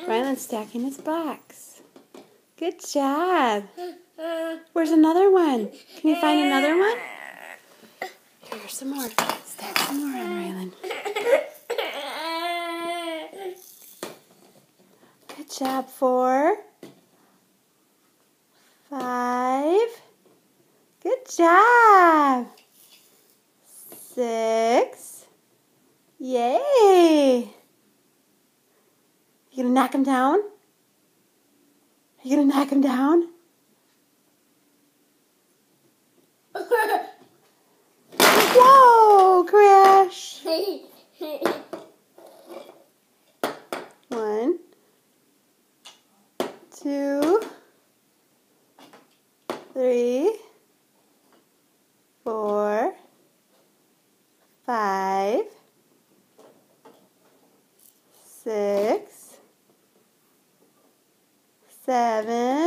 Ryland's stacking his box. Good job. Where's another one? Can you find another one? Here's some more. Stack some more on Ryland. Good job. 4, 5. Good job. 6. Yay. You gonna knock him down? You gonna knock him down? Whoa, crash. 1, 2, 3, 4, 5, 6, 7,